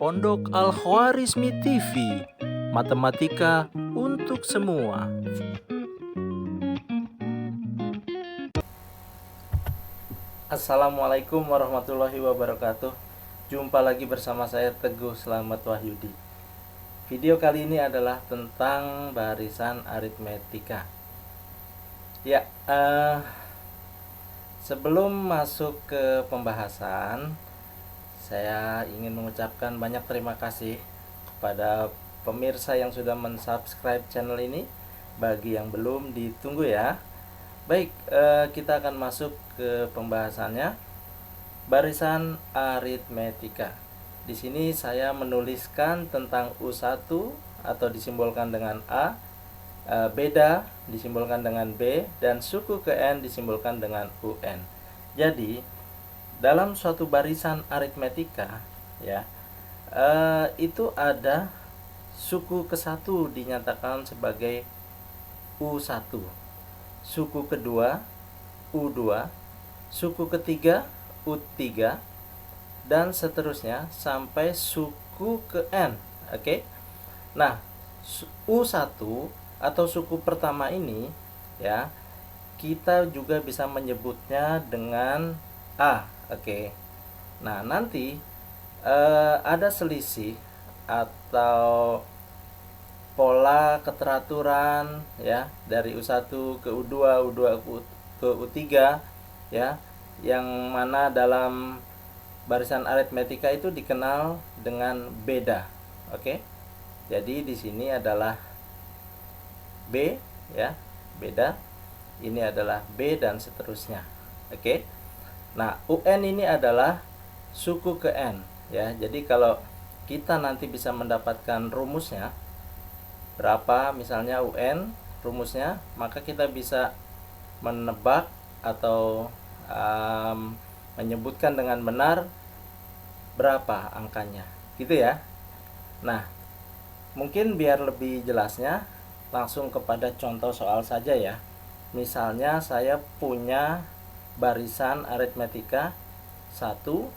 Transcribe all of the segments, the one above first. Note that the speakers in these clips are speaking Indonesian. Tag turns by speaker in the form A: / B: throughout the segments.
A: Pondok Al-Khwarizmi TV, Matematika untuk semua. Assalamualaikum warahmatullahi wabarakatuh. Jumpa lagi bersama saya Teguh Slamet Wahyudi. Video kali ini adalah tentang barisan aritmetika. Ya, sebelum masuk ke pembahasan, saya ingin mengucapkan banyak terima kasih kepada pemirsa yang sudah mensubscribe channel ini. Bagi yang belum, ditunggu ya. Baik, kita akan masuk ke pembahasannya. Barisan aritmetika. Di sini saya menuliskan tentang U1 atau disimbolkan dengan A, beda disimbolkan dengan B, dan suku ke N disimbolkan dengan UN. Jadi dalam suatu barisan aritmetika, ya, itu ada suku ke-1 dinyatakan sebagai U1, suku kedua U2, suku ketiga U3, dan seterusnya sampai suku ke N. Oke. Nah, U1 atau suku pertama ini, ya, kita juga bisa menyebutnya dengan A. Oke. Nah, nanti ada selisih atau pola keteraturan, ya, dari U1 ke U2, U2 ke U3, ya, yang mana dalam barisan aritmetika itu dikenal dengan beda. Oke. Jadi di sini adalah B, ya, beda. Ini adalah B dan seterusnya. Oke. Nah, UN ini adalah suku ke N, ya. Jadi kalau kita nanti bisa mendapatkan rumusnya berapa, misalnya UN rumusnya, maka kita bisa menebak atau menyebutkan dengan benar berapa angkanya, gitu ya. Nah, mungkin biar lebih jelasnya langsung kepada contoh soal saja ya. Misalnya saya punya barisan aritmetika 1,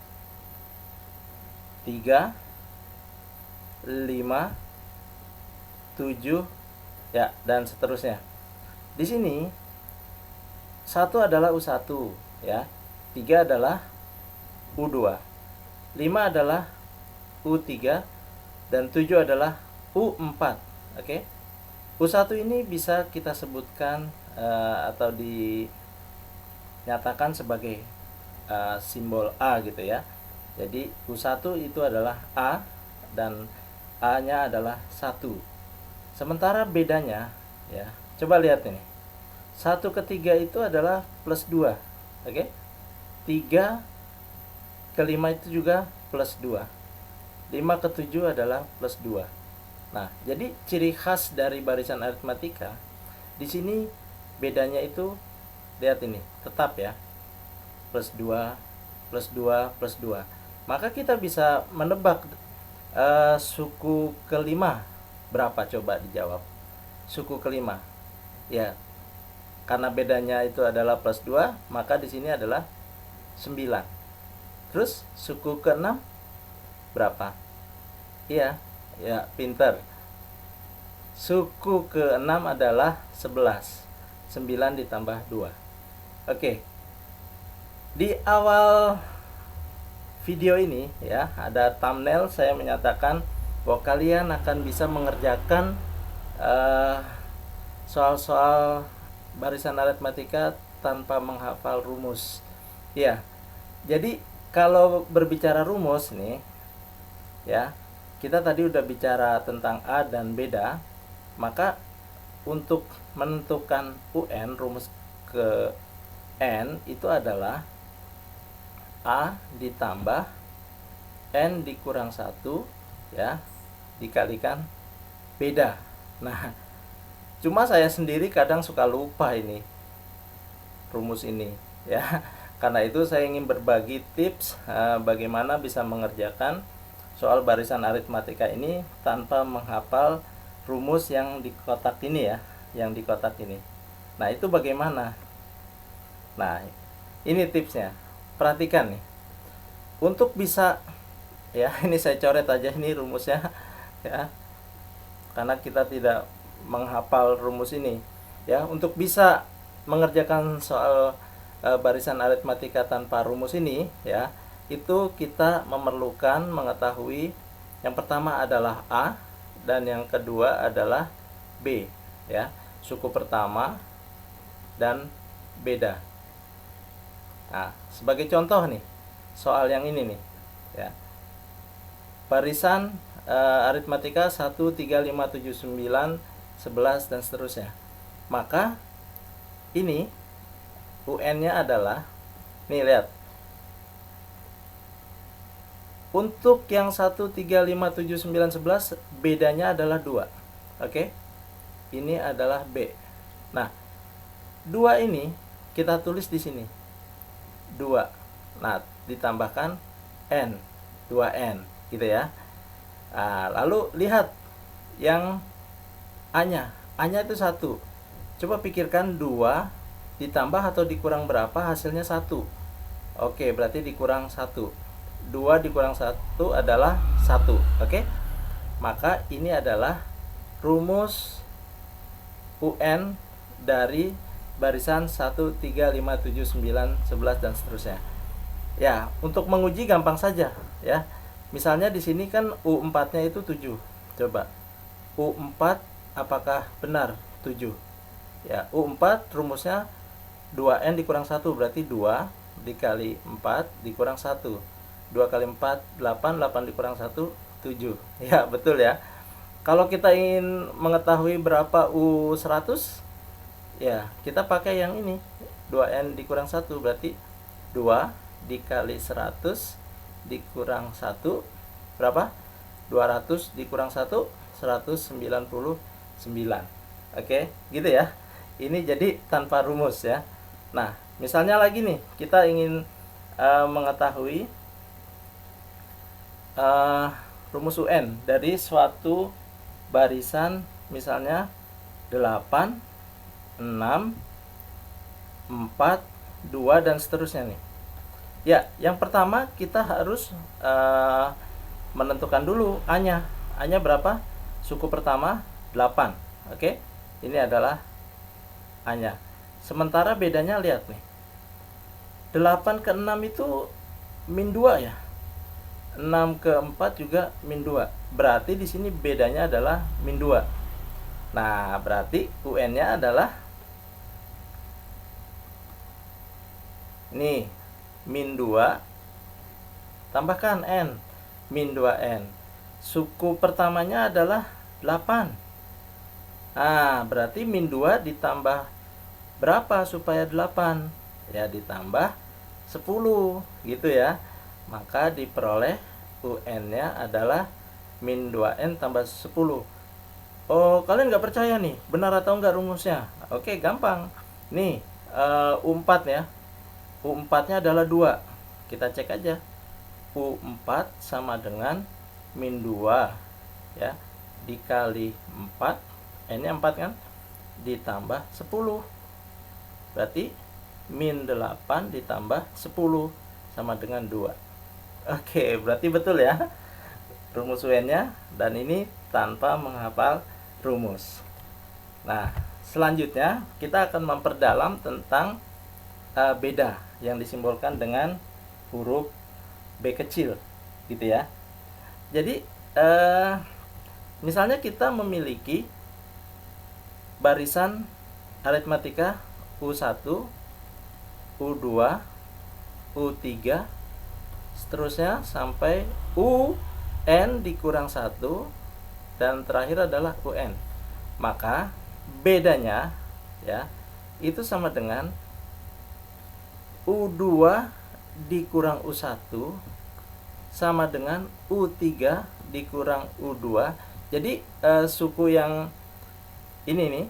A: 3, 5, 7, ya, dan seterusnya. Di sini 1 adalah U1, ya, 3 adalah U2, 5 adalah U3, dan 7 adalah U4. Oke. U1 ini bisa kita sebutkan atau dinyatakan sebagai simbol A gitu ya. Jadi U1 itu adalah A dan A-nya adalah 1. Sementara bedanya, ya, coba lihat ini. 1 ke 3 itu adalah plus 2. Oke. 3 ke 5 itu juga plus 2. 5 ke 7 adalah plus 2. Nah, jadi ciri khas dari barisan aritmetika di sini bedanya itu, lihat ini, tetap ya. Plus 2, plus 2, plus 2. Maka kita bisa menebak suku kelima berapa, coba dijawab. Suku kelima. Ya. Karena bedanya itu adalah plus 2, maka di sini adalah 9. Terus suku ke-6 berapa? Iya, ya, pinter. Suku ke-6 adalah 11. 9 ditambah 2. Oke. Di awal video ini, ya, ada thumbnail saya menyatakan bahwa kalian akan bisa mengerjakan soal-soal barisan aritmetika tanpa menghafal rumus. Ya. Jadi kalau berbicara rumus nih, ya, kita tadi udah bicara tentang A dan beda. Maka untuk menentukan UN, rumus ke N itu adalah A ditambah N dikurang 1, ya, dikalikan beda. Nah, cuma saya sendiri kadang suka lupa ini rumus ini, ya. Karena itu saya ingin berbagi tips bagaimana bisa mengerjakan soal barisan aritmetika ini tanpa menghafal rumus yang di kotak ini, ya, yang di kotak ini. Nah, itu bagaimana? Nah, ini tipsnya. Perhatikan nih. Untuk bisa ya. Ini saya coret aja ini rumusnya ya, karena kita tidak menghafal rumus ini ya. Untuk bisa mengerjakan soal barisan aritmatika tanpa rumus ini ya, itu kita memerlukan mengetahui yang pertama adalah A dan yang kedua adalah B ya, suku pertama dan beda. Nah, sebagai contoh nih, soal yang ini nih ya. Barisan aritmatika 1, 3, 5, 7, 9, 11 dan seterusnya. Maka ini UN-nya adalah, nih lihat. Untuk yang 1, 3, 5, 7, 9, 11 bedanya adalah 2. Oke? Ini adalah B. Nah, 2 ini kita tulis di sini. 2. Nah, ditambahkan N. 2N gitu ya. Nah, lalu lihat yang A-nya. A-nya itu 1. Coba pikirkan 2 ditambah atau dikurang berapa, hasilnya 1. Oke, berarti dikurang 1. 2 dikurang 1 adalah 1. Oke? Maka ini adalah rumus UN dari barisan 1, 3, 5, 7, 9, 11 dan seterusnya. Ya, untuk menguji gampang saja ya. Misalnya di sini kan U4-nya itu 7. Coba U4 apakah benar 7? Ya, U4 rumusnya 2N dikurang 1, berarti 2 dikali 4 dikurang 1. 2 kali 4 8, 8 dikurang 1 7. Ya, betul ya. Kalau kita ingin mengetahui berapa U100, ya kita pakai yang ini, 2N dikurang 1, berarti 2 dikali 100 dikurang 1 berapa? 200 dikurang 1 199. Oke, gitu ya. Ini jadi tanpa rumus ya. Nah, misalnya lagi nih, kita ingin mengetahui rumus UN dari suatu barisan, misalnya 8, 6, 4, 2 dan seterusnya nih. Ya, yang pertama kita harus menentukan dulu A-nya. A-nya berapa? Suku pertama 8. Oke. Ini adalah A-nya. Sementara bedanya lihat nih. 8 ke 6 itu min 2 ya. 6 ke 4 juga min 2. Berarti di sini bedanya adalah min 2. Nah, berarti UN-nya adalah nih, min 2 tambahkan N, min 2N. Suku pertamanya adalah 8. Nah, berarti min 2 ditambah berapa supaya 8? Ya, ditambah 10 gitu ya. Maka diperoleh UN-nya adalah min 2N tambah 10. Oh, kalian nggak percaya nih, benar atau enggak rumusnya? Oke, gampang. Nih, U4 ya. U4-nya adalah 2. Kita cek aja. U4 sama dengan min 2 ya, dikali 4, N-nya 4 kan, ditambah 10. Berarti min 8 ditambah 10 sama dengan 2. Oke, berarti betul ya rumus UN-nya, dan ini tanpa menghafal rumus. Nah, selanjutnya kita akan memperdalam tentang beda yang disimbolkan dengan huruf B kecil gitu ya. Jadi misalnya kita memiliki barisan aritmatika U1, U2, U3 seterusnya sampai UN dikurang 1 dan terakhir adalah UN. Maka bedanya ya itu sama dengan U2 dikurang U1 sama dengan U3 dikurang U2. Jadi suku yang ini nih,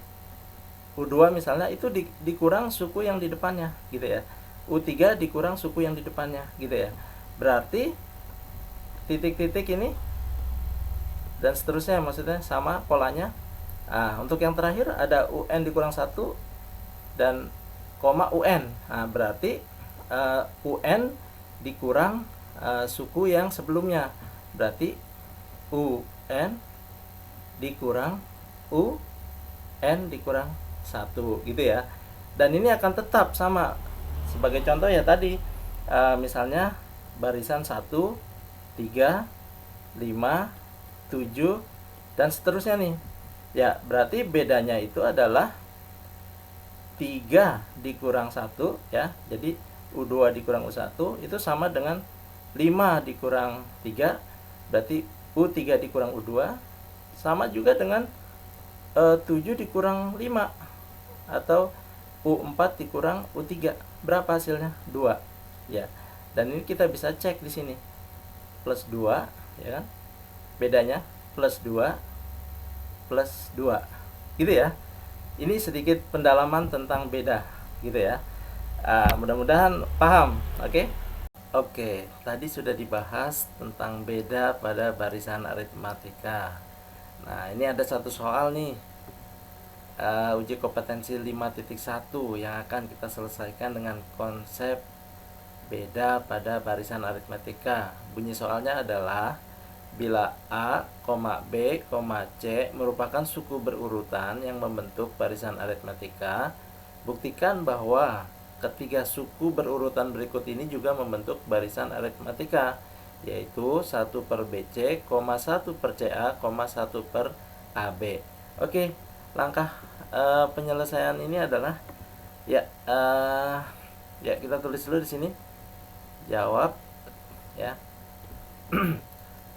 A: U2 misalnya itu dikurang suku yang di depannya gitu ya. U3 dikurang suku yang di depannya gitu ya. Berarti titik-titik ini dan seterusnya, maksudnya sama polanya. Nah, untuk yang terakhir ada UN dikurang 1 dan koma UN. Nah, berarti UN dikurang suku yang sebelumnya. berarti UN dikurang UN dikurang 1 gitu ya. Dan ini akan tetap sama. Sebagai contoh ya tadi, misalnya barisan 1, 3, 5, 7 dan seterusnya nih. Ya, berarti bedanya itu adalah 3 dikurang 1 ya. Jadi U2 dikurang U1 itu sama dengan 5 dikurang 3, berarti U3 dikurang U2 sama juga dengan 7 dikurang 5 atau U4 dikurang U3. Berapa hasilnya? 2. Ya. Dan ini kita bisa cek di sini. Plus 2, ya kan? Bedanya plus 2 plus 2. Gitu ya. Ini sedikit pendalaman tentang beda, gitu ya. Mudah-mudahan paham, oke? Oke, tadi sudah dibahas tentang beda pada barisan aritmatika. Nah, ini ada satu soal nih, uji kompetensi 5.1 yang akan kita selesaikan dengan konsep beda pada barisan aritmatika. Bunyi soalnya adalah bila A, B, C merupakan suku berurutan yang membentuk barisan aritmatika, buktikan bahwa ketiga suku berurutan berikut ini juga membentuk barisan aritmatika, yaitu 1 per BC, 1 per CA, 1 per AB. Oke, langkah penyelesaian ini adalah ya kita tulis dulu di sini. Jawab ya.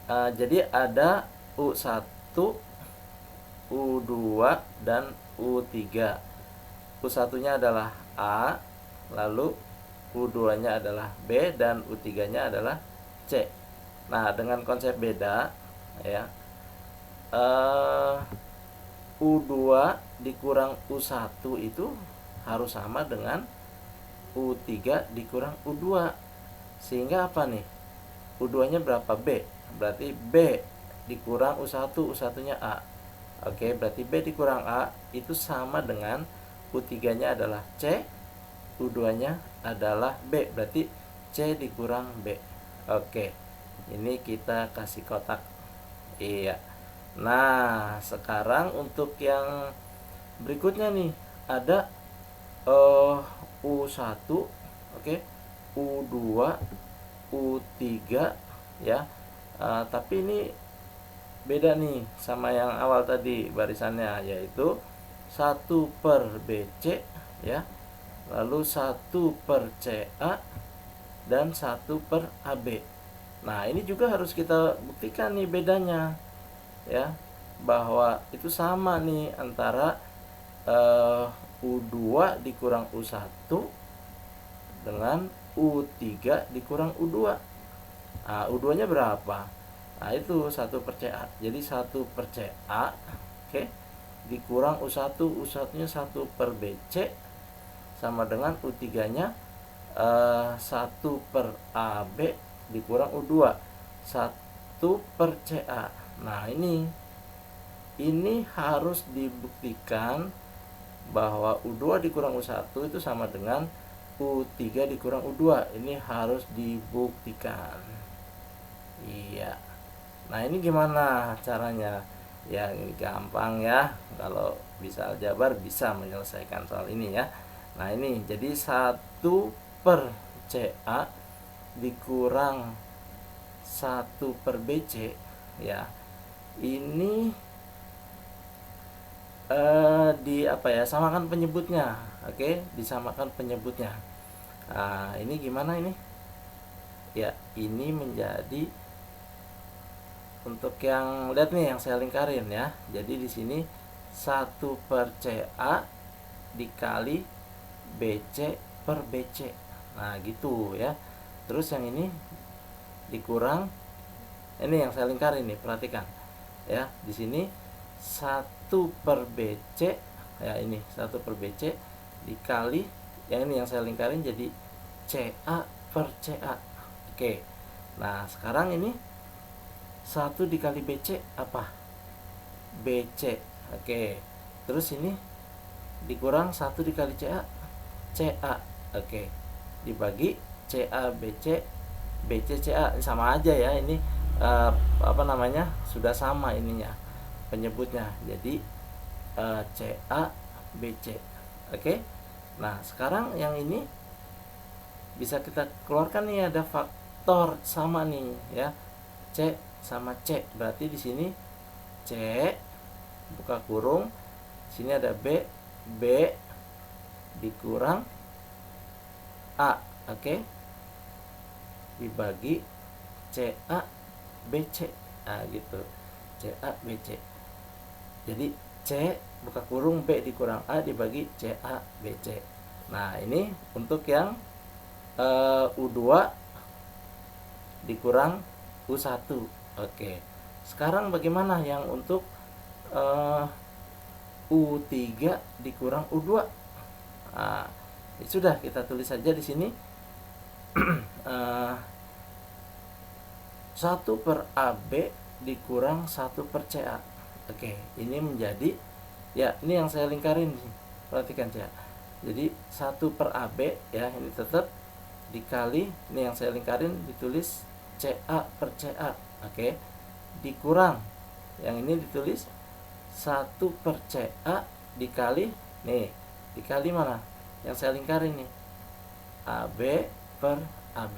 A: Jadi ada U1, U2 dan U3. U1-nya adalah A, lalu U2-nya adalah B dan U3-nya adalah C. Nah, dengan konsep beda ya, U2 dikurang U1 itu harus sama dengan U3 dikurang U2. Sehingga apa nih? U2-nya berapa? B. Berarti B dikurang U1, U1-nya A. Oke, berarti B dikurang A itu sama dengan U3-nya adalah C, U2-nya adalah B. Berarti C dikurang B. Oke, ini kita kasih kotak. Iya. Nah, sekarang untuk yang berikutnya nih, ada U1, oke, U2, U3 ya. Tapi ini beda nih sama yang awal tadi barisannya, yaitu 1 per BC ya, lalu 1 per CA dan 1 per AB. Nah, ini juga harus kita buktikan nih bedanya ya, bahwa itu sama nih antara U2 dikurang U1 dengan U3 dikurang U2. Nah, U2-nya berapa? Nah, itu 1 per CA. Jadi 1 per CA, oke, dikurang U1. U1-nya 1 per BC sama dengan U3-nya 1 per AB dikurang U2. 1 per CA. Nah, ini harus dibuktikan bahwa U2 dikurang U1 itu sama dengan U3 dikurang U2. Ini harus dibuktikan. Iya. Nah, ini gimana caranya? Ya, ini gampang ya. Kalau bisa aljabar bisa menyelesaikan soal ini ya. Nah, ini jadi 1 per CA dikurang 1 per BC ya. Ini samakan penyebutnya. Oke, disamakan penyebutnya. Nah, ini gimana ini? Ya, ini menjadi untuk yang lihat nih yang saya lingkarin ya. Jadi di sini 1 per CA dikali BC per BC. Nah, gitu ya. Terus yang ini dikurang, ini yang saya lingkarin nih, perhatikan. Ya, di sini 1 per BC ya, ini 1 per BC dikali yang ini yang saya lingkarin jadi CA per CA. Oke. Nah, sekarang ini 1 dikali BC apa? BC. Oke. Terus ini dikurang 1 dikali CA, CA. Oke. Dibagi CA BC, BC CA, sama aja ya. Ini apa namanya, sudah sama ininya penyebutnya. Jadi CA BC. Oke. Nah, sekarang yang ini bisa kita keluarkan nih, ada faktor sama nih ya. C sama C. Berarti di sini C buka kurung, sini ada B, B dikurang A, oke, dibagi CA BC. Nah, gitu. CA BC. Jadi C buka kurung B dikurang A dibagi CA BC. Nah, ini untuk yang U2 dikurang U1. Oke. Sekarang bagaimana yang untuk U3 dikurang U2? Nah, sudah kita tulis saja di sini 1 per AB dikurang 1 per CA. Oke, ini menjadi, ya ini yang saya lingkarin nih. Perhatikan ya. Jadi 1 per AB ya, ini tetap dikali, ini yang saya lingkarin ditulis CA per CA. Oke. Dikurang, yang ini ditulis 1 per CA dikali, nih dikali mana? Yang saya lingkarin nih, AB per AB.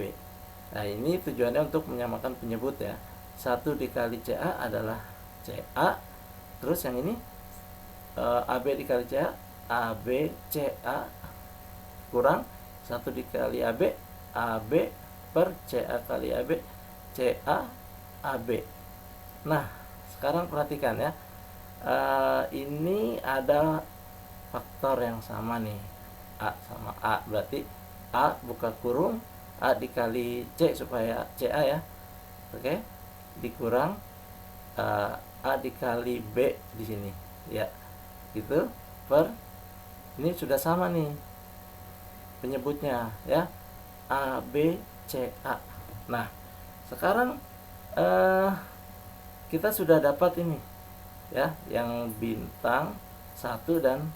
A: Nah, ini tujuannya untuk menyamakan penyebut ya. 1 dikali CA adalah CA. Terus yang ini AB dikali CA, AB CA kurang 1 dikali AB, AB per CA kali AB, CA AB. Nah, sekarang perhatikan ya. Ini ada faktor yang sama nih. A sama A, berarti A buka kurung A dikali C supaya CA ya. Oke. Dikurang A dikali B di sini ya. Gitu per, ini sudah sama nih penyebutnya ya. A B C A. Nah, sekarang kita sudah dapat ini ya, yang bintang 1 dan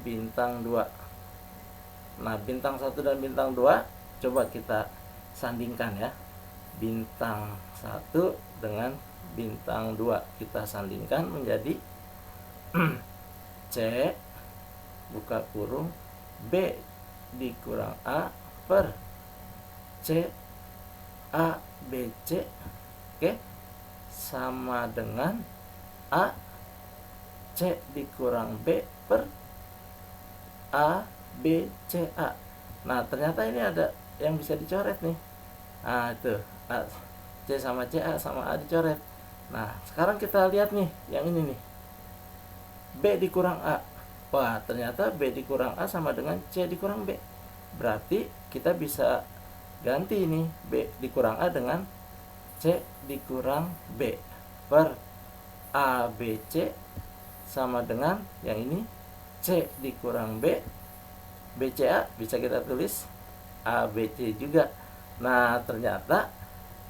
A: bintang 2. Nah, bintang 1 dan bintang 2 coba kita sandingkan ya. Bintang 1 dengan bintang 2 kita sandingkan menjadi C buka kurung B dikurang A per C A B C, oke, sama dengan A C dikurang B per A B C A. Nah, ternyata ini ada yang bisa dicoret nih. Nah, itu A, C sama C, A sama A dicoret. Nah, sekarang kita lihat nih yang ini nih, B dikurang A. Wah, ternyata B dikurang A sama dengan C dikurang B. Berarti kita bisa ganti ini B dikurang A dengan C dikurang B per A B C sama dengan yang ini C dikurang B BCA, bisa kita tulis ABC juga. Nah, ternyata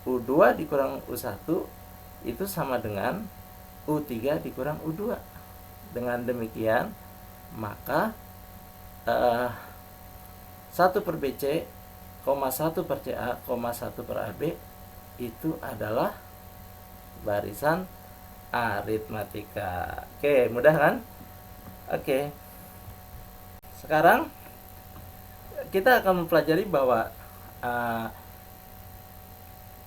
A: U2 dikurang U1 itu sama dengan U3 dikurang U2. Dengan demikian, maka 1 per BC, 1 per CA, 1 per AB itu adalah barisan aritmatika. Oke, mudah kan? Oke. Sekarang kita akan mempelajari bahwa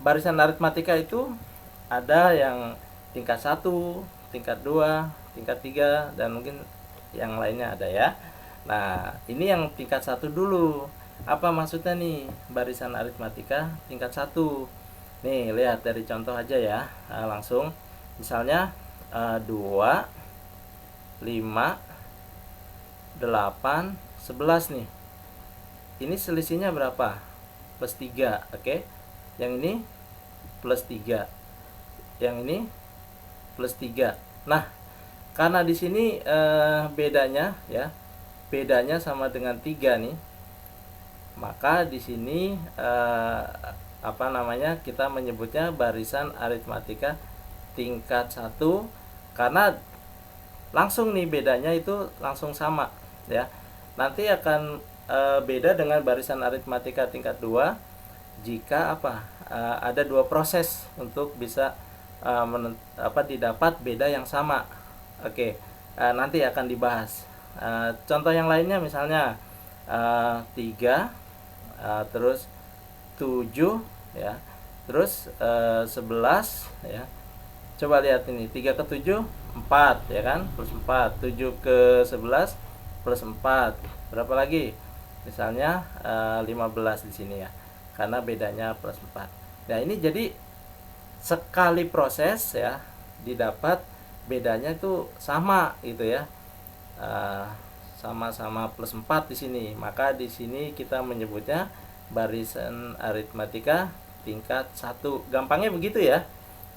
A: barisan aritmatika itu ada yang tingkat 1, tingkat 2, tingkat 3, dan mungkin yang lainnya ada ya. Nah, ini yang tingkat 1 dulu. Apa maksudnya nih barisan aritmatika tingkat 1? Nih, lihat dari contoh aja ya. Nah, langsung misalnya 2, 5, 8, 11 nih. Ini selisihnya berapa? Plus 3, oke. Yang ini plus 3. Yang ini plus 3. Nah, karena di sini bedanya ya. Bedanya sama dengan 3 nih. Maka di sini kita menyebutnya barisan aritmatika tingkat 1 karena langsung nih bedanya itu langsung sama ya. Nanti akan beda dengan barisan aritmatika tingkat 2 jika ada dua proses untuk bisa didapat beda yang sama. Oke, nanti akan dibahas. Contoh yang lainnya misalnya 3 terus 7 ya, terus 11 ya. Coba lihat ini, 3 ke 7 4 ya kan, plus 4. 7 ke 11 plus 4. Berapa lagi? Misalnya 15 di sini ya. Karena bedanya plus 4. Nah, ini jadi sekali proses ya didapat bedanya itu sama gitu ya. Sama-sama plus 4 di sini. Maka di sini kita menyebutnya barisan aritmatika tingkat 1. Gampangnya begitu ya.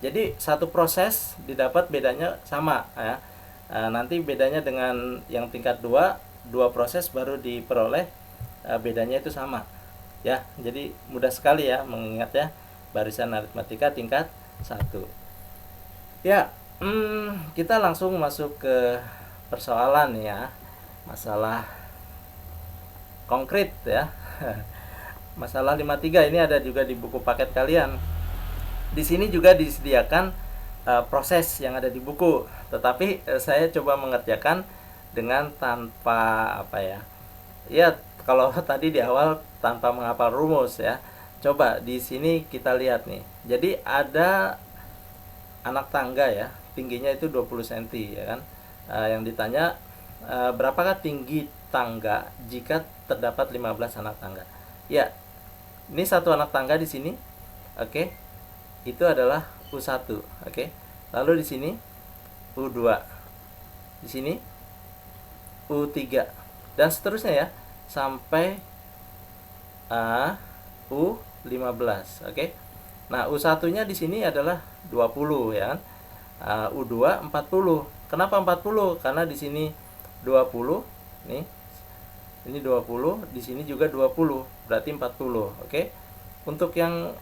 A: Jadi satu proses didapat bedanya sama ya. Nanti bedanya dengan yang tingkat 2, dua proses baru diperoleh bedanya itu sama. Ya, jadi mudah sekali ya mengingat ya, barisan aritmatika tingkat 1. Ya, kita langsung masuk ke persoalan ya. Masalah konkret ya. Masalah 53 ini ada juga di buku paket kalian. Di sini juga disediakan proses yang ada di buku, tetapi saya coba mengerjakan dengan tanpa ya kalau tadi di awal tanpa menghafal rumus ya. Coba di sini kita lihat nih. Jadi ada anak tangga ya, tingginya itu 20 cm ya kan. Yang ditanya berapakah tinggi tangga jika terdapat 15 anak tangga. Ya, ini satu anak tangga di sini. Oke. Itu adalah U1, oke. Lalu di sini U2. Di sini U3 dan seterusnya ya sampai U15, oke. Nah, U1-nya di sini adalah 20 ya kan. U2 40. Kenapa 40? Karena di sini 20 nih. Ini 20, di sini juga 20, berarti 40, oke. Untuk yang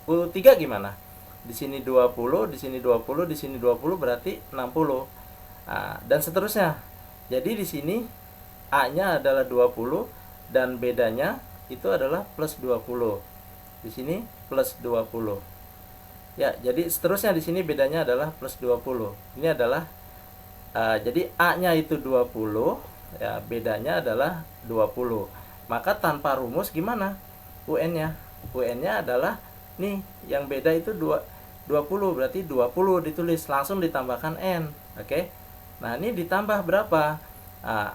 A: U3 gimana? Di sini 20, di sini 20, di sini 20, berarti 60. Dan seterusnya. Jadi di sini A-nya adalah 20 dan bedanya itu adalah plus 20. Di sini plus 20. Ya, jadi seterusnya di sini bedanya adalah plus 20. Ini adalah jadi A-nya itu 20, ya, bedanya adalah 20. Maka tanpa rumus gimana? UN-nya. UN-nya adalah nih, yang beda itu 20, berarti 20 ditulis, langsung ditambahkan N, oke. Nah, ini ditambah berapa?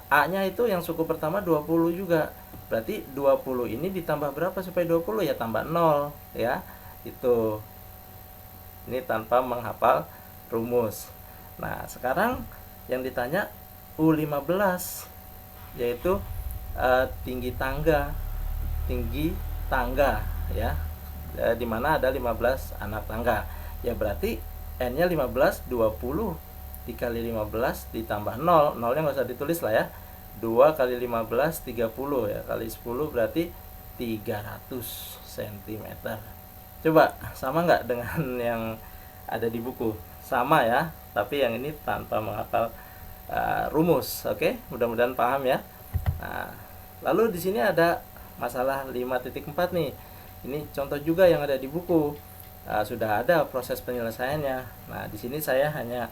A: A-nya itu yang suku pertama 20 juga, berarti 20 ini ditambah berapa supaya 20? Ya tambah 0 ya, itu. Ini tanpa menghafal rumus. Nah, sekarang yang ditanya U15, yaitu tinggi tangga ya, di mana ada 15 anak tangga. Ya berarti N-nya 15, 20 dikali 15 ditambah 0. 0-nya nggak usah ditulis lah ya. 2 kali 15 30 ya, kali 10 berarti 300 cm. Coba sama nggak dengan yang ada di buku? Sama ya, tapi yang ini tanpa menghafal rumus. Oke, mudah-mudahan paham ya. Nah, lalu di sini ada masalah 5.4 nih. Ini contoh juga yang ada di buku. Sudah ada proses penyelesaiannya. Nah, di sini saya hanya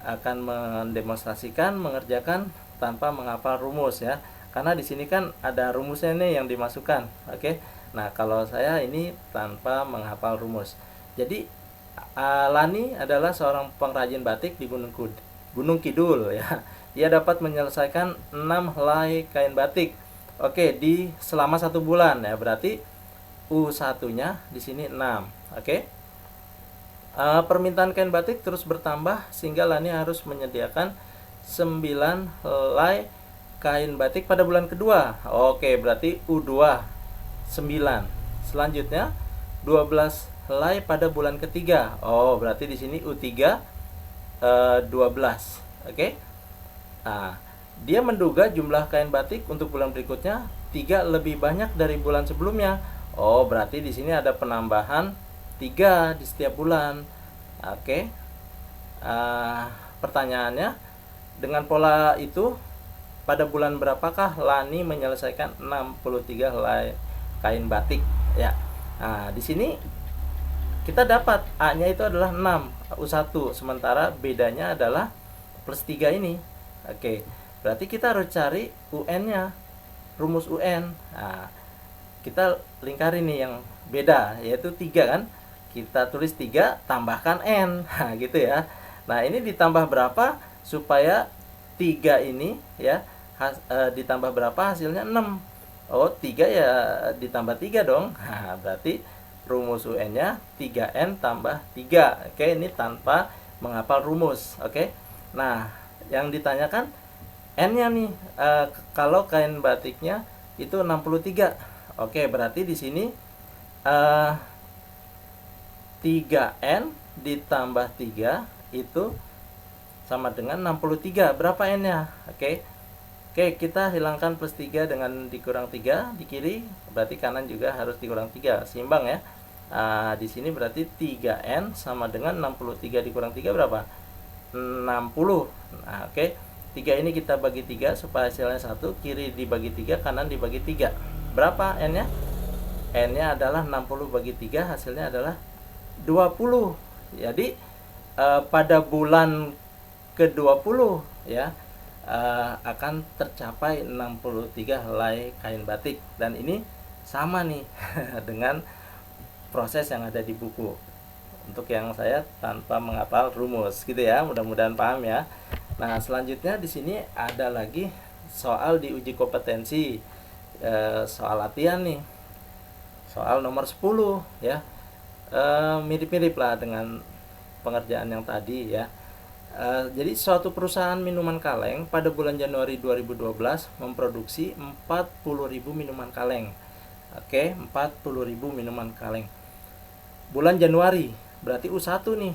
A: akan mendemonstrasikan mengerjakan tanpa menghafal rumus ya. Karena di sini kan ada rumusnya nih yang dimasukkan. Oke. Nah, kalau saya ini tanpa menghafal rumus. Jadi Lani adalah seorang pengrajin batik di Gunung Kidul ya. Ia dapat menyelesaikan 6 helai kain batik. Oke, di selama 1 bulan ya. Berarti U1-nya di sini 6. Oke. Permintaan kain batik terus bertambah sehingga Lani harus menyediakan 9 helai kain batik pada bulan kedua. Oke, berarti U2 9. Selanjutnya 12 helai pada bulan ketiga. Oh, berarti di sini U3 12. Oke. Nah, dia menduga jumlah kain batik untuk bulan berikutnya 3 lebih banyak dari bulan sebelumnya. Oh, berarti di sini ada penambahan 3 di setiap bulan. Oke. Pertanyaannya, dengan pola itu pada bulan berapakah Lani menyelesaikan 63 helai kain batik ya. Nah, di sini kita dapat A-nya itu adalah 6 U1, sementara bedanya adalah plus 3 ini. Oke, berarti kita harus cari UN-nya, rumus UN. Nah, kita lingkari nih yang beda, yaitu 3 kan. Kita tulis 3 tambahkan N. Nah, gitu ya. Nah, ini ditambah berapa supaya 3 ini ya ditambah berapa hasilnya 6. Oh, 3 ya ditambah 3 dong. Nah, berarti rumus UN-nya 3N tambah 3. Oke, ini tanpa menghafal rumus. Oke. Nah, yang ditanyakan N-nya nih. Kalau kain batiknya itu 63. Oke, berarti di sini 3N ditambah 3 itu sama dengan 63. Berapa N-nya? Oke. Oke, kita hilangkan plus 3 dengan dikurang 3 di kiri, berarti kanan juga harus dikurang 3, seimbang ya. Di sini berarti 3N sama dengan 63 dikurang 3 berapa? 60. Nah, oke. 3 ini kita bagi 3 supaya hasilnya 1, kiri dibagi 3, kanan dibagi 3. Berapa N-nya? N-nya adalah 60 bagi 3, hasilnya adalah 20. Jadi pada bulan ke-20 ya akan tercapai 63 helai kain batik, dan ini sama nih dengan proses yang ada di buku. Untuk yang saya tanpa menghafal rumus gitu ya, mudah-mudahan paham ya. Nah, selanjutnya di sini ada lagi soal di uji kompetensi, soal latihan nih, soal nomor 10 ya. Mirip-mirip lah dengan pengerjaan yang tadi ya. Jadi suatu perusahaan minuman kaleng pada bulan Januari 2012 memproduksi 40.000 minuman kaleng. Oke, 40.000 minuman kaleng. Bulan Januari berarti U1 nih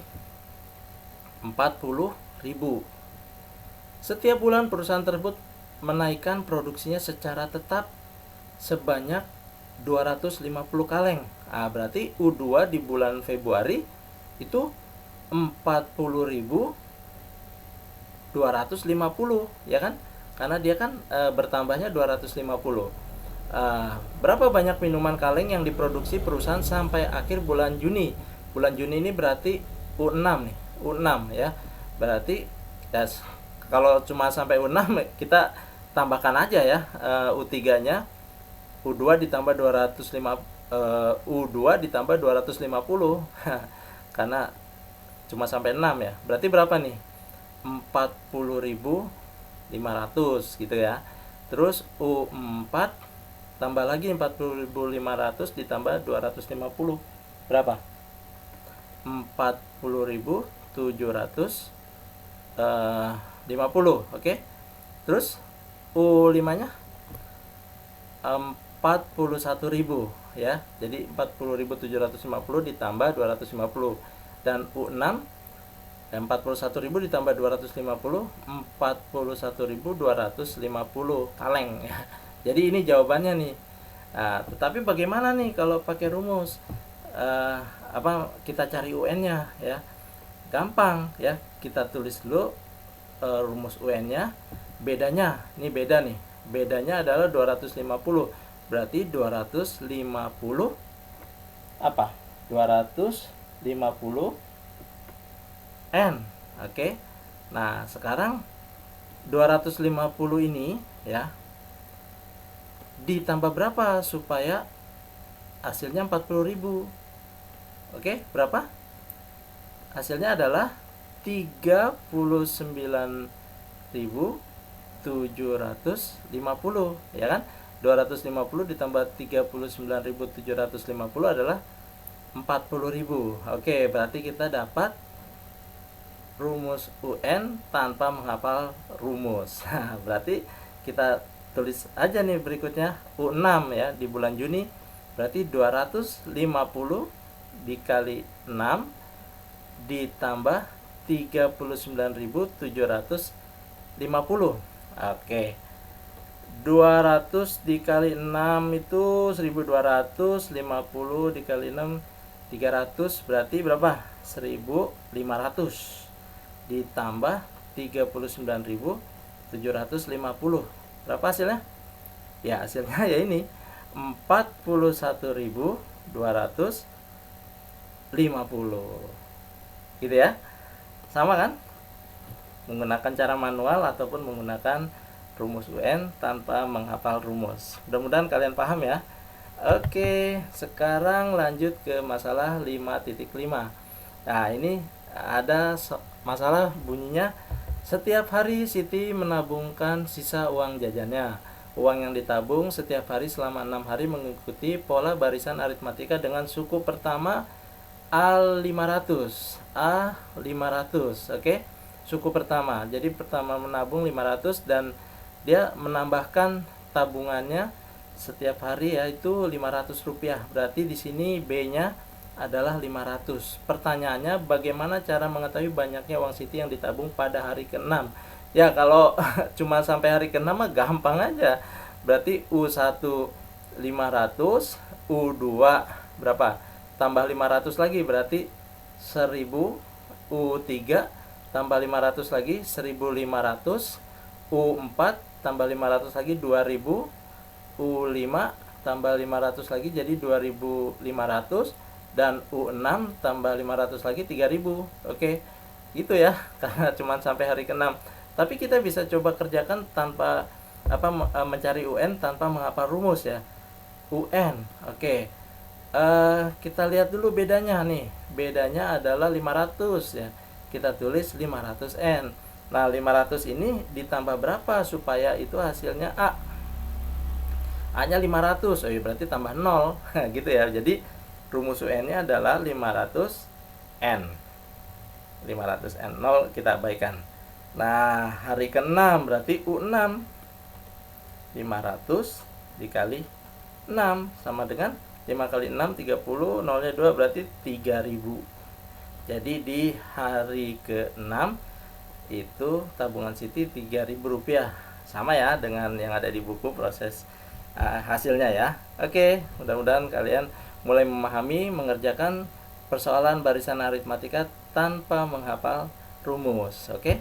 A: 40.000. Setiap bulan perusahaan tersebut menaikkan produksinya secara tetap sebanyak 250 kaleng. Berarti U2 di bulan Februari itu 40.250 ya kan, karena dia kan bertambahnya 250. Berapa banyak minuman kaleng yang diproduksi perusahaan sampai akhir bulan Juni? Bulan Juni ini berarti U6 nih, U6 ya. Berarti ya, kalau cuma sampai U6 kita tambahkan aja ya, U3 nya U2 ditambah 250 karena cuma sampai 6 ya. Berarti berapa nih? 40.500 gitu ya. Terus U4 tambah lagi 40.500 ditambah 250 berapa? 40.750. Oke. Terus U5 nya 41.000 ya. Jadi 40.750 ditambah 250, dan U6 41.000 ditambah 250 41.250 kaleng ya. Jadi ini jawabannya nih. Tetapi bagaimana nih kalau pakai rumus? Kita cari UN-nya ya. Gampang ya. Kita tulis dulu rumus UN-nya. Bedanya, ini beda nih. Bedanya adalah 250. Berarti 250 apa? 250 N. Oke. Nah, sekarang 250 ini ya ditambah berapa supaya hasilnya 40.000. Oke, berapa? Hasilnya adalah 39.750 ya kan? 250 ditambah 39.750 adalah 40.000. Oke, berarti kita dapat rumus UN tanpa menghafal rumus. Berarti kita tulis aja nih berikutnya U6 ya di bulan Juni. Berarti 250 dikali 6 ditambah 39.750. Oke. 200 dikali 6 itu 1200, 50 dikali 6 300, berarti berapa? 1500 ditambah 39.750. Berapa hasilnya? Ya, hasilnya ya ini 41.250. Gitu ya. Sama kan? Menggunakan cara manual ataupun menggunakan rumus UN tanpa menghafal rumus. Mudah-mudahan kalian paham ya. Oke, sekarang lanjut ke masalah 5.5. Nah, ini ada masalah bunyinya, setiap hari Siti menabungkan sisa uang jajannya. Uang yang ditabung setiap hari selama 6 hari mengikuti pola barisan aritmatika dengan suku pertama A500. A500, oke? Suku pertama. Jadi pertama menabung 500 dan dia menambahkan tabungannya setiap hari yaitu Rp500. Berarti di sini B-nya adalah 500. Pertanyaannya, bagaimana cara mengetahui banyaknya uang Siti yang ditabung pada hari ke-6? Ya, kalau cuma sampai hari ke-6 mah gampang aja. Berarti U1 500, U2 berapa? Tambah 500 lagi berarti 1000, U3 tambah 500 lagi 1500, U4 tambah 500 lagi 2000, U5 tambah 500 lagi jadi 2500, dan U6 tambah 500 lagi 3000. Oke. Gitu ya, karena cuma sampai hari ke-6. Tapi kita bisa coba kerjakan tanpa mencari UN tanpa menghafal rumus ya. UN. Oke. Kita lihat dulu bedanya nih. Bedanya adalah 500 ya. Kita tulis 500N. Nah, 500 ini ditambah berapa supaya itu hasilnya A? A-nya 500, berarti tambah 0. Gitu ya. Jadi rumus UN-nya adalah 500N. 500N, 0 kita abaikan. Nah, hari ke-6 berarti U6. 500 dikali 6 sama dengan 5 kali 6 30, 0-nya 2 berarti 3000. Jadi di hari ke-6 itu tabungan Siti Rp3.000. Sama ya dengan yang ada di buku proses hasilnya ya. Oke, mudah-mudahan kalian mulai memahami mengerjakan persoalan barisan aritmatika tanpa menghafal rumus. Oke.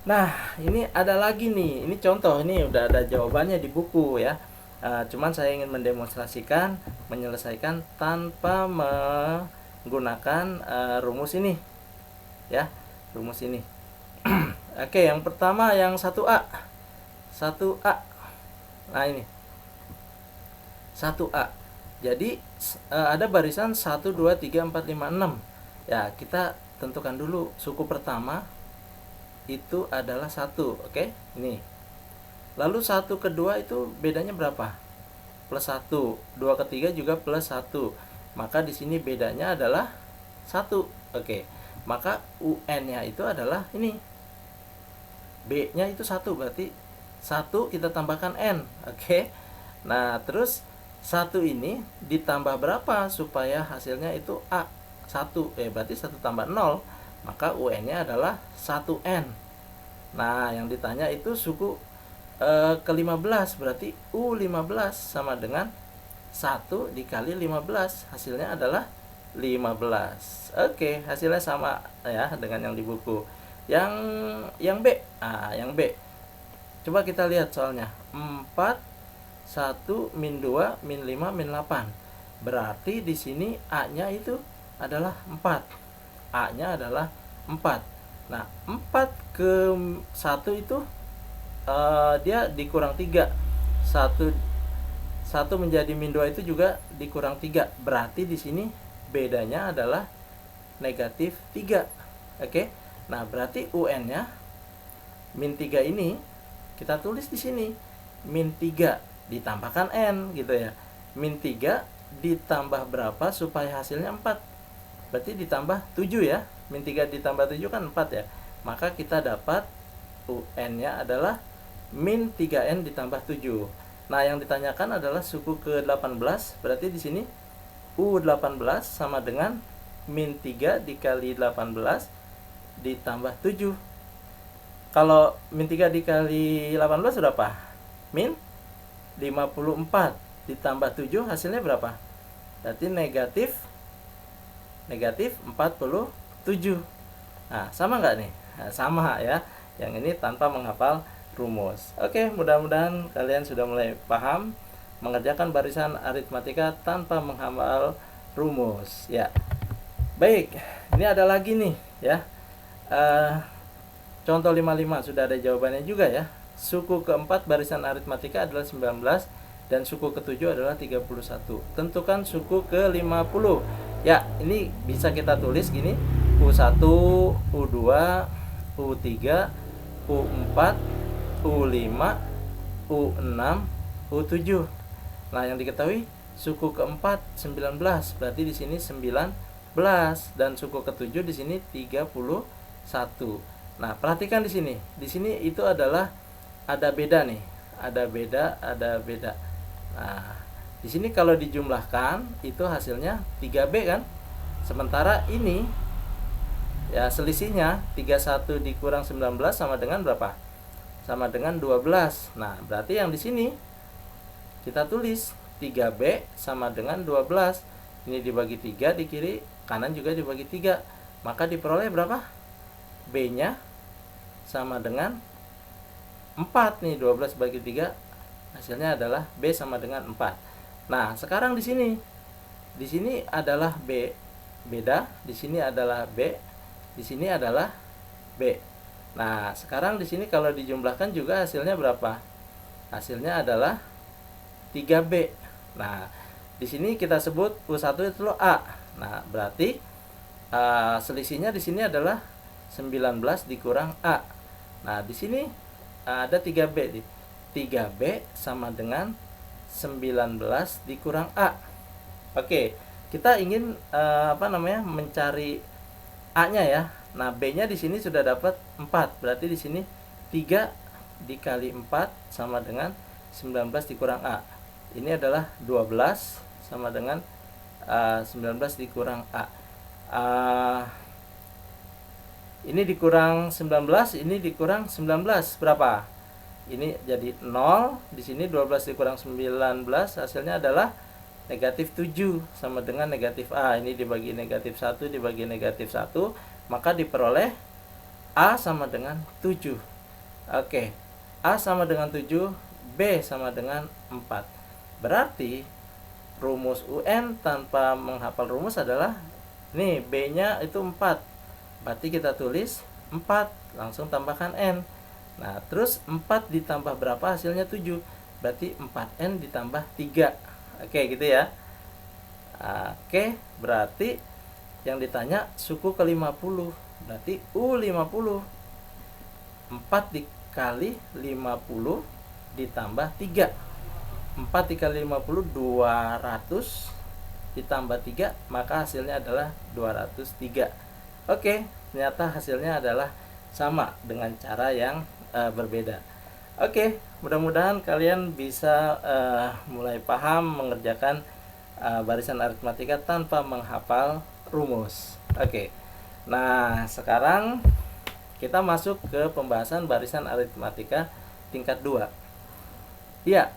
A: Nah, ini ada lagi nih. Ini contoh, ini udah ada jawabannya di buku ya. Cuman saya ingin mendemonstrasikan menyelesaikan tanpa menggunakan rumus ini ya, rumus ini. Oke, yang pertama yang 1A. 1A. Nah, ini 1A. Jadi ada barisan 1 2 3 4 5 6. Ya, kita tentukan dulu suku pertama itu adalah 1, oke? Ini. Lalu 1 kedua itu bedanya berapa? Plus 1. 2 ketiga juga plus 1. Maka di sini bedanya adalah 1. Oke. Maka UN-nya itu adalah ini. B-nya itu 1, berarti 1 kita tambahkan N, oke? Nah, terus 1 ini ditambah berapa supaya hasilnya itu A? 1. Berarti 1 tambah 0. Maka UN-nya adalah 1N. Nah, yang ditanya itu suku ke-15, berarti U15 sama dengan 1 dikali 15. Hasilnya adalah 15. Oke, hasilnya sama ya dengan yang di buku. Yang B. Yang B. Coba kita lihat soalnya. 4 1 min 2 min 5 min 8. Berarti di sini A-nya itu adalah 4. A-nya adalah 4. Nah, 4 ke 1 itu dia dikurang 3. 1 menjadi min 2 itu juga dikurang 3. Berarti di sini bedanya adalah negatif 3. Oke. Nah, berarti UN-nya min 3 ini kita tulis di sini. Min 3 ditambahkan N gitu ya. Min 3 ditambah berapa supaya hasilnya 4? Berarti ditambah 7 ya. Min 3 ditambah 7 kan 4 ya. Maka kita dapat UN-nya adalah min 3N ditambah 7. Nah, yang ditanyakan adalah suku ke-18. Berarti di sini U18 sama dengan min 3 dikali 18 ditambah 7. Kalau min 3 dikali 18 sudah apa? Min 54 ditambah 7 hasilnya berapa? Berarti negatif 47. Nah, sama nggak nih? Nah, sama ya. Yang ini tanpa menghafal rumus. Oke, mudah-mudahan kalian sudah mulai paham mengerjakan barisan aritmatika tanpa menghafal rumus ya. Baik, ini ada lagi nih ya. Contoh 55 sudah ada jawabannya juga ya. Suku keempat barisan aritmatika adalah 19 dan suku ketujuh adalah 31. Tentukan suku ke-50. Ya, ini bisa kita tulis gini. U1, U2, U3, U4, U5, U6, U7. Nah, yang diketahui suku keempat 19, berarti di sini 19 dan suku ketujuh di sini 31. Nah, perhatikan di sini. Di sini itu adalah ada beda nih. Ada beda. Nah, di sini kalau dijumlahkan itu hasilnya 3B kan? Sementara ini ya selisihnya 31 dikurang 19 sama dengan berapa? Sama dengan 12. Nah, berarti yang di sini kita tulis 3B sama dengan 12. Ini dibagi 3 di kiri, kanan juga dibagi 3. Maka diperoleh berapa? B-nya sama dengan 4 nih, 12 bagi 3 hasilnya adalah B sama dengan 4. Nah, sekarang di sini adalah B beda, di sini adalah B, di sini adalah B. Nah, sekarang di sini kalau dijumlahkan juga hasilnya berapa? Hasilnya adalah 3B. Nah, di sini kita sebut U1 itu A. Nah, berarti selisihnya di sini adalah 19 dikurang A. Nah, di sini ada 3B. 3B sama dengan 19 dikurang A. Oke, kita ingin mencari A-nya ya. Nah, B-nya di sini sudah dapat 4. Berarti di sini 3 dikali 4 sama dengan 19 dikurang A. Ini adalah 12 sama dengan 19 dikurang A. Ini dikurang 19, ini dikurang 19 berapa? Ini jadi 0, di sini 12 dikurang 19 hasilnya adalah negatif 7 sama dengan negatif A. Ini dibagi negatif 1 dibagi negatif 1, maka diperoleh A sama dengan 7. Oke, A sama dengan 7, B sama dengan 4. Berarti rumus UN tanpa menghafal rumus adalah nih, B-nya itu 4. Berarti kita tulis 4, langsung tambahkan N. Nah, terus 4 ditambah berapa hasilnya 7. Berarti 4N ditambah 3. Oke, gitu ya. Oke, berarti yang ditanya suku ke-50. Berarti U50. 4 dikali 50 ditambah 3. 4 dikali 50 200 ditambah 3, maka hasilnya adalah 203. Oke, ternyata hasilnya adalah sama dengan cara yang berbeda. Oke, mudah-mudahan kalian bisa mulai paham mengerjakan barisan aritmatika tanpa menghafal rumus. Oke, nah sekarang kita masuk ke pembahasan barisan aritmatika tingkat 2. Ya,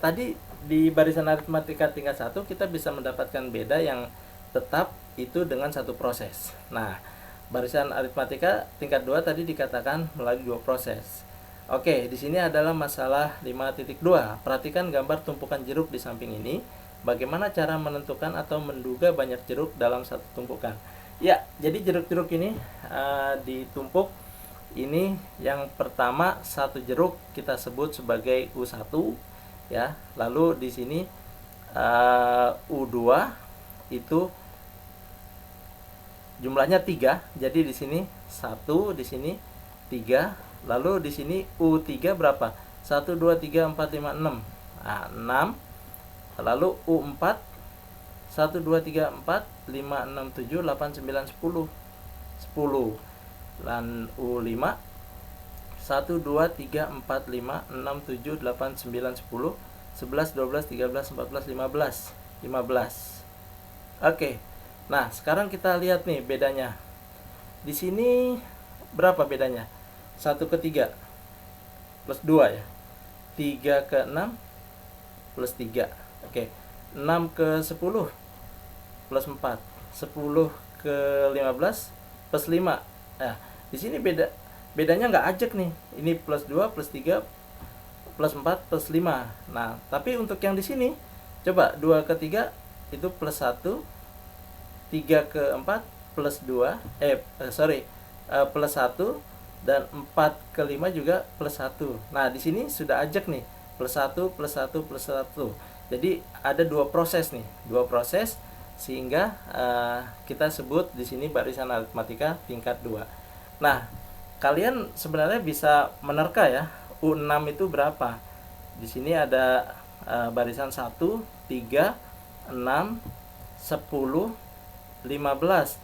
A: tadi di barisan aritmatika tingkat 1 kita bisa mendapatkan beda yang tetap itu dengan satu proses. Nah, barisan aritmatika tingkat 2 tadi dikatakan melalui 2 proses. Oke, di sini adalah masalah 5.2. Perhatikan gambar tumpukan jeruk di samping ini. Bagaimana cara menentukan atau menduga banyak jeruk dalam satu tumpukan? Ya, jadi jeruk-jeruk ini ditumpuk. Ini yang pertama, satu jeruk kita sebut sebagai U1 ya. Lalu di sini U2 itu jumlahnya 3. Jadi di sini 1, di sini 3. Lalu di sini U3 berapa? 1 2 3 4 5 6. Nah, 6. Lalu U4 1 2 3 4 5 6 7 8 9 10. 10. Dan U5 1 2 3 4 5 6 7 8 9 10 11 12 13 14 15. Oke. Nah, sekarang kita lihat nih bedanya. Di sini berapa bedanya? 1 ke 3 plus 2 ya. 3 ke 6 plus 3. Oke. 6 ke 10 plus 4. 10 ke 15 plus 5. Nah, di sini bedanya nggak ajak nih. Ini plus 2 plus 3 plus 4 plus 5. Nah, tapi untuk yang di sini coba 2 ke 3 itu plus 1, 3 ke 4 plus 2, plus 1, dan 4 ke 5 juga plus 1. Nah, di sini sudah ajak nih, plus 1, plus 1, plus 1. Jadi ada dua proses nih, dua proses sehingga kita sebut di sini barisan aritmatika tingkat 2. Nah, kalian sebenarnya bisa menerka ya, U6 itu berapa? Di sini ada barisan 1, 3, 6, 10, 15.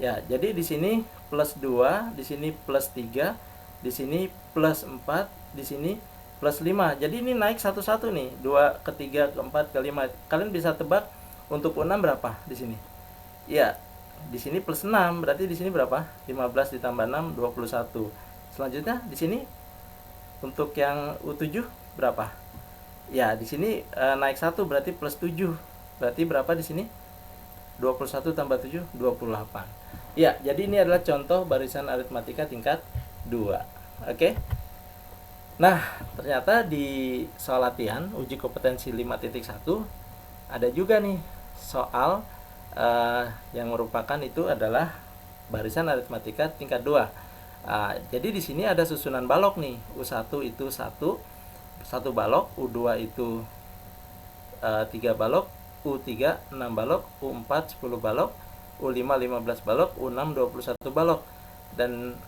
A: Ya, jadi di sini plus 2, di sini plus 3, di sini plus 4, di sini plus 5. Jadi ini naik satu-satu nih, 2 ke 3 ke 4 ke 5. Kalian bisa tebak untuk U6 berapa di sini? Ya, di sini plus 6, berarti di sini berapa? 15 ditambah 6 21. Selanjutnya di sini untuk yang U7 berapa? Ya, di sini naik 1 berarti plus 7. Berarti berapa di sini? 21 tambah 7 28. Ya, jadi ini adalah contoh barisan aritmatika tingkat 2. Oke. Nah, ternyata di soal latihan uji kompetensi 5.1 ada juga nih soal yang merupakan itu adalah barisan aritmatika tingkat 2. Jadi di sini ada susunan balok nih. U1 itu 1 balok, U2 itu 3 balok, U3 6 balok, U4 10 balok, U5 15 balok, U6 21 balok, dan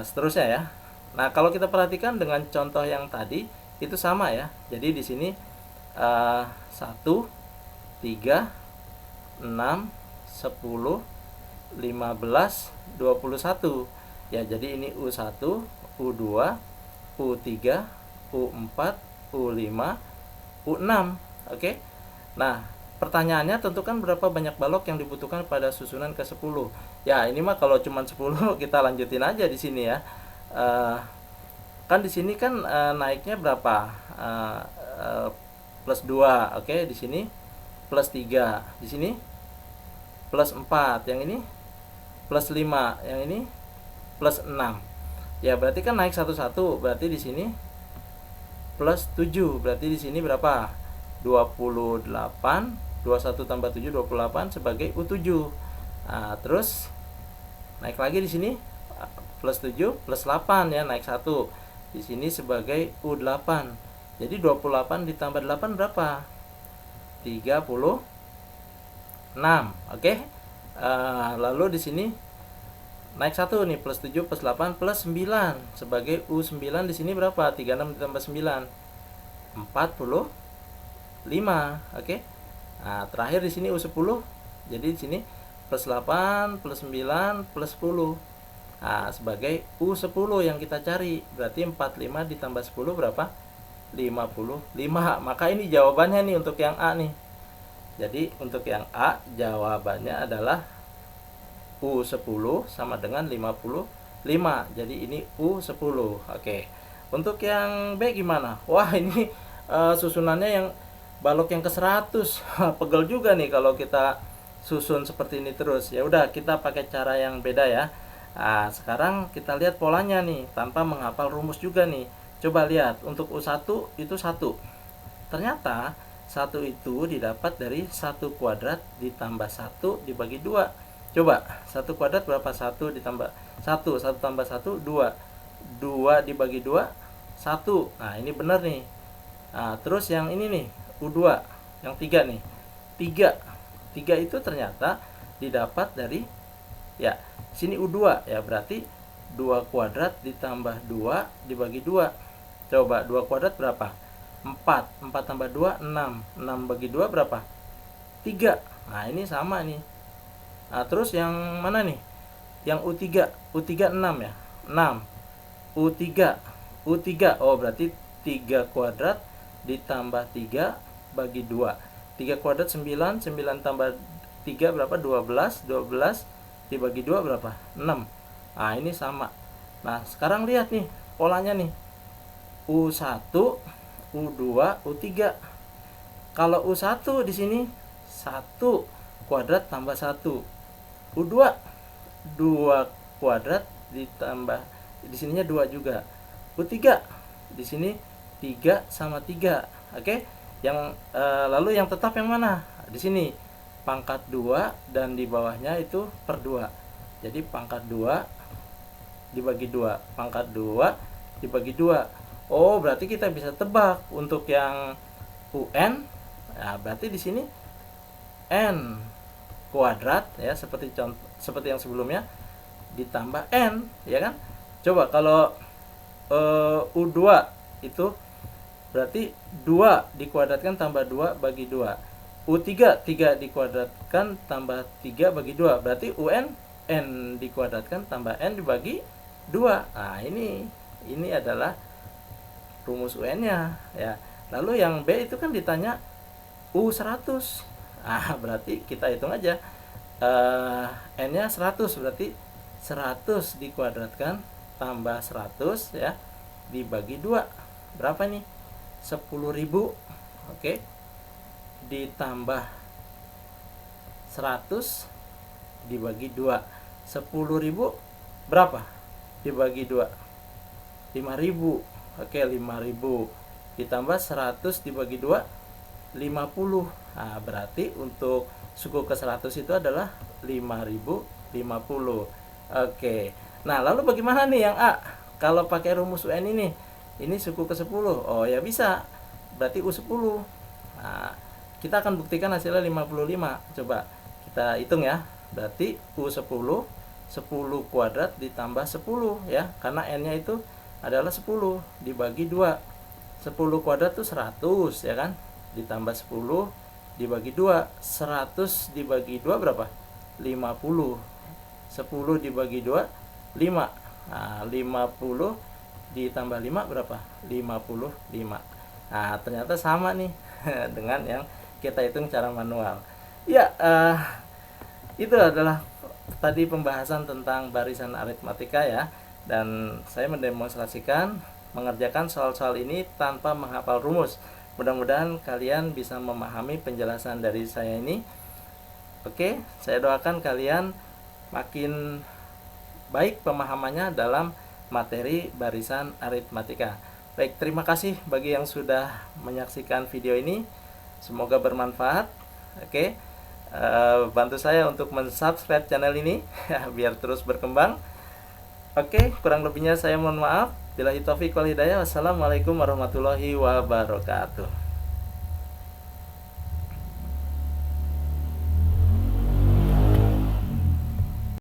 A: seterusnya ya. Nah, kalau kita perhatikan dengan contoh yang tadi itu sama ya. Jadi di sini 1, 3, 6, 10, 15, 21. Ya, jadi ini U1, U2, U3, U4, U5, U6. Oke. Nah, pertanyaannya tentukan berapa banyak balok yang dibutuhkan pada susunan ke-10. Ya, ini mah kalau cuma 10 kita lanjutin aja di sini ya. Kan di sini kan naiknya berapa? Plus 2. Oke, di sini plus 3. Di sini plus 4. Yang ini plus 5. Yang ini plus 6. Ya, berarti kan naik satu-satu. Berarti di sini plus 7. Berarti di sini berapa? 28. 21 tambah 7 28 sebagai U7. Nah, terus naik lagi di sini plus 7 plus 8 ya, naik 1. Di sini sebagai U8. Jadi 28 ditambah 8 berapa? 36. Oke. Lalu di sini naik 1 nih, plus 7 plus 8 plus 9 sebagai U9. Di sini berapa? 36 ditambah 9 45. Oke. Nah, terakhir di sini U10. Jadi di sini plus 8 plus 9 plus 10. Nah, sebagai U10 yang kita cari. Berarti 45 ditambah 10 berapa? 55. Maka ini jawabannya nih untuk yang A nih. Jadi untuk yang A jawabannya adalah U10 sama dengan 55. Jadi ini U10. Oke. Untuk yang B gimana? Wah, ini susunannya yang balok yang ke-100. Pegel juga nih kalau kita susun seperti ini terus. Ya udah, kita pakai cara yang beda ya. Nah, sekarang kita lihat polanya nih tanpa menghafal rumus juga nih. Coba lihat untuk U1 itu 1. Ternyata 1 itu didapat dari 1 kuadrat ditambah 1 dibagi 2. Coba 1 kuadrat berapa? 1 ditambah 1. 1 tambah 1 2. 2 dibagi 2 1. Nah, ini benar nih. Nah, terus yang ini nih U2 yang 3 nih. 3 itu ternyata didapat dari ya sini U2 ya, berarti 2 kuadrat ditambah 2 dibagi 2. Coba 2 kuadrat berapa? 4. 4 tambah 2 6. 6 bagi 2 berapa? 3. Nah, ini sama nih. Nah, terus yang mana nih? Yang U3. U3 6 ya. 6. U3. Oh, berarti 3 kuadrat ditambah 3 bagi 2. 3 kuadrat 9. 9 tambah 3 berapa? 12. 12 dibagi 2 berapa? 6. Nah, ini sama. Nah, sekarang lihat nih polanya nih. U1, U2, U3. Kalau U1 di sini 1 kuadrat tambah 1. U2 2 kuadrat ditambah di sininya 2 juga. U3 di sini 3 sama 3. Oke. Yang lalu yang tetap yang mana? Di sini pangkat 2 dan di bawahnya itu per 2. Jadi pangkat 2 dibagi 2, pangkat 2 dibagi 2. Oh, berarti kita bisa tebak untuk yang UN. Nah, berarti di sini N kuadrat ya, seperti yang sebelumnya, ditambah N, ya kan? Coba kalau U2 itu berarti 2 dikuadratkan tambah 2 bagi 2. U3 3 dikuadratkan tambah 3 bagi 2. Berarti UN N dikuadratkan tambah N dibagi 2. Nah, ini adalah rumus UN-nya ya. Lalu yang B itu kan ditanya U100. Ah, berarti kita hitung aja. N-nya 100, berarti 100 dikuadratkan tambah 100 ya dibagi 2. Berapa nih? 10.000. Oke. Ditambah 100 dibagi 2. 10.000 berapa? Dibagi 2. 5.000. Oke, 5.000 ditambah 100 dibagi 2, 50. Nah, berarti untuk suku ke 100 itu adalah 5.050. Oke. Nah, lalu bagaimana nih yang A? Kalau pakai rumus UN ini suku ke 10. Oh, ya bisa. Berarti U10. Nah, kita akan buktikan hasilnya 55. Coba kita hitung ya. Berarti U10, 10 kuadrat ditambah 10 ya. Karena N-nya itu adalah 10 dibagi 2. 10 kuadrat itu 100 ya kan? Ditambah 10 dibagi 2. 100 dibagi 2 berapa? 50. 10 dibagi 2, 5. Nah, 50 ditambah 5 berapa? 55. Nah, ternyata sama nih dengan yang kita hitung cara manual. Ya, itu adalah tadi pembahasan tentang barisan aritmatika ya. Dan saya mendemonstrasikan mengerjakan soal-soal ini tanpa menghafal rumus. Mudah-mudahan kalian bisa memahami penjelasan dari saya ini. Oke, saya doakan kalian makin baik pemahamannya dalam materi barisan aritmatika. Baik, terima kasih bagi yang sudah menyaksikan video ini. Semoga bermanfaat. Oke, bantu saya untuk mensubscribe channel ini biar terus berkembang. Oke, kurang lebihnya saya mohon maaf. Billahi taufiq wal hidayah. Wassalamualaikum warahmatullahi wabarakatuh.